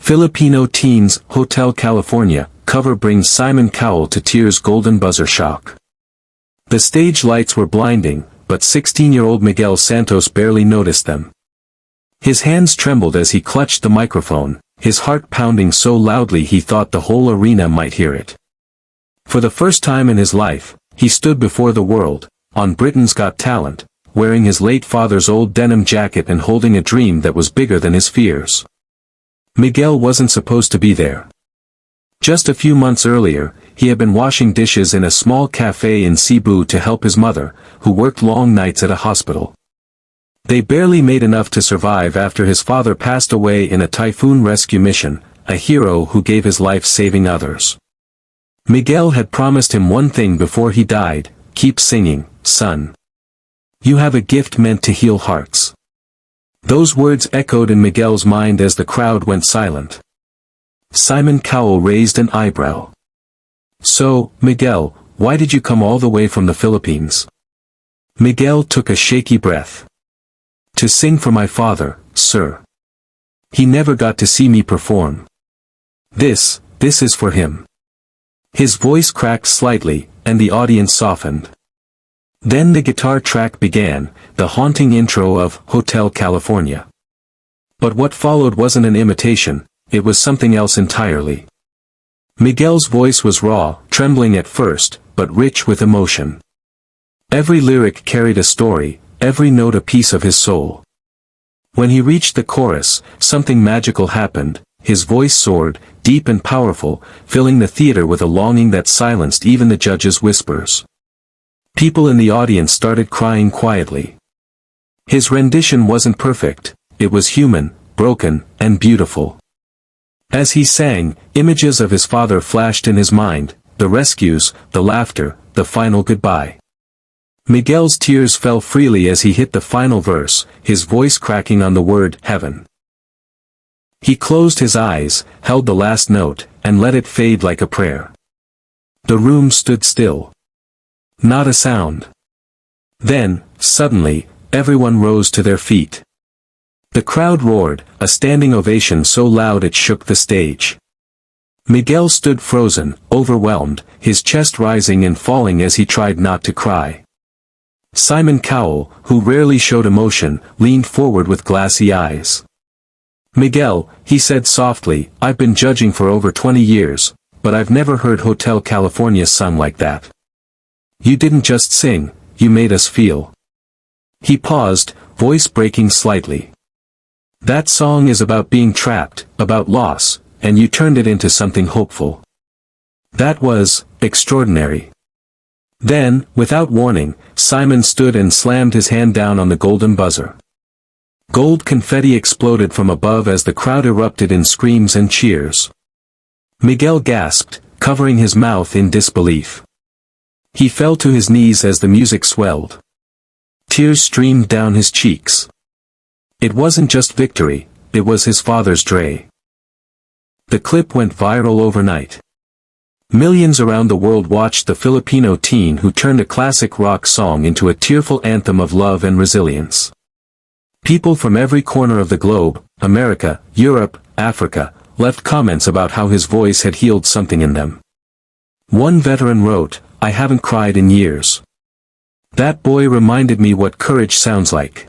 Filipino teens, Hotel California, cover brings Simon Cowell to tears. Golden buzzer shock. The stage lights were blinding, but 16-year-old Miguel Santos barely noticed them. His hands trembled as he clutched the microphone, his heart pounding so loudly he thought the whole arena might hear it. For the first time in his life, he stood before the world, on Britain's Got Talent, wearing his late father's old denim jacket and holding a dream that was bigger than his fears. Miguel wasn't supposed to be there. Just a few months earlier, he had been washing dishes in a small cafe in Cebu to help his mother, who worked long nights at a hospital. They barely made enough to survive after his father passed away in a typhoon rescue mission, a hero who gave his life saving others. Miguel had promised him one thing before he died: keep singing, son. You have a gift meant to heal hearts. Those words echoed in Miguel's mind as the crowd went silent. Simon Cowell raised an eyebrow. So, Miguel, why did you come all the way from the Philippines? Miguel took a shaky breath. To sing for my father, sir. He never got to see me perform. This is for him. His voice cracked slightly, and the audience softened. Then the guitar track began, the haunting intro of Hotel California. But what followed wasn't an imitation, it was something else entirely. Miguel's voice was raw, trembling at first, but rich with emotion. Every lyric carried a story, every note a piece of his soul. When he reached the chorus, something magical happened. His voice soared, deep and powerful, filling the theater with a longing that silenced even the judges' whispers. People in the audience started crying quietly. His rendition wasn't perfect, it was human, broken, and beautiful. As he sang, images of his father flashed in his mind, the rescues, the laughter, the final goodbye. Miguel's tears fell freely as he hit the final verse, his voice cracking on the word heaven. He closed his eyes, held the last note, and let it fade like a prayer. The room stood still. Not a sound. Then, suddenly, everyone rose to their feet. The crowd roared, a standing ovation so loud it shook the stage. Miguel stood frozen, overwhelmed, his chest rising and falling as he tried not to cry. Simon Cowell, who rarely showed emotion, leaned forward with glassy eyes. Miguel, he said softly, I've been judging for over 20 years, but I've never heard Hotel California sung like that. You didn't just sing, you made us feel. He paused, voice breaking slightly. That song is about being trapped, about loss, and you turned it into something hopeful. That was extraordinary. Then, without warning, Simon stood and slammed his hand down on the golden buzzer. Gold confetti exploded from above as the crowd erupted in screams and cheers. Miguel gasped, covering his mouth in disbelief. He fell to his knees as the music swelled. Tears streamed down his cheeks. It wasn't just victory, it was his father's Dre. The clip went viral overnight. Millions around the world watched the Filipino teen who turned a classic rock song into a tearful anthem of love and resilience. People from every corner of the globe, America, Europe, Africa, left comments about how his voice had healed something in them. One veteran wrote, I haven't cried in years. That boy reminded me what courage sounds like.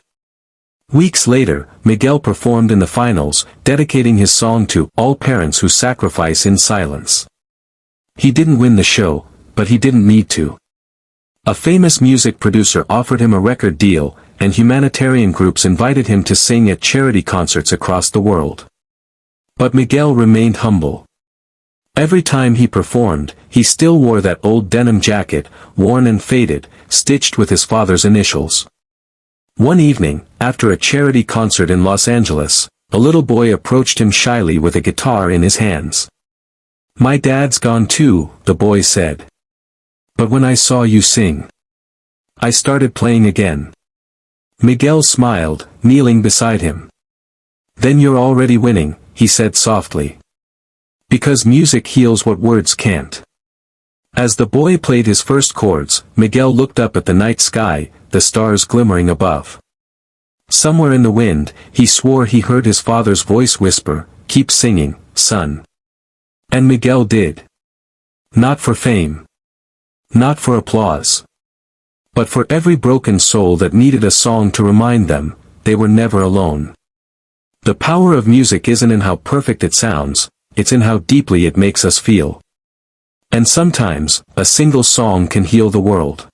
Weeks later, Miguel performed in the finals, dedicating his song to all parents who sacrifice in silence. He didn't win the show, but he didn't need to. A famous music producer offered him a record deal, and humanitarian groups invited him to sing at charity concerts across the world. But Miguel remained humble. Every time he performed, he still wore that old denim jacket, worn and faded, stitched with his father's initials. One evening, after a charity concert in Los Angeles, a little boy approached him shyly with a guitar in his hands. My dad's gone too, the boy said. But when I saw you sing, I started playing again. Miguel smiled, kneeling beside him. Then you're already winning, he said softly. Because music heals what words can't. As the boy played his first chords, Miguel looked up at the night sky, the stars glimmering above. Somewhere in the wind, he swore he heard his father's voice whisper, keep singing, son. And Miguel did. Not for fame. Not for applause. But for every broken soul that needed a song to remind them, they were never alone. The power of music isn't in how perfect it sounds, it's in how deeply it makes us feel. And sometimes, a single song can heal the world.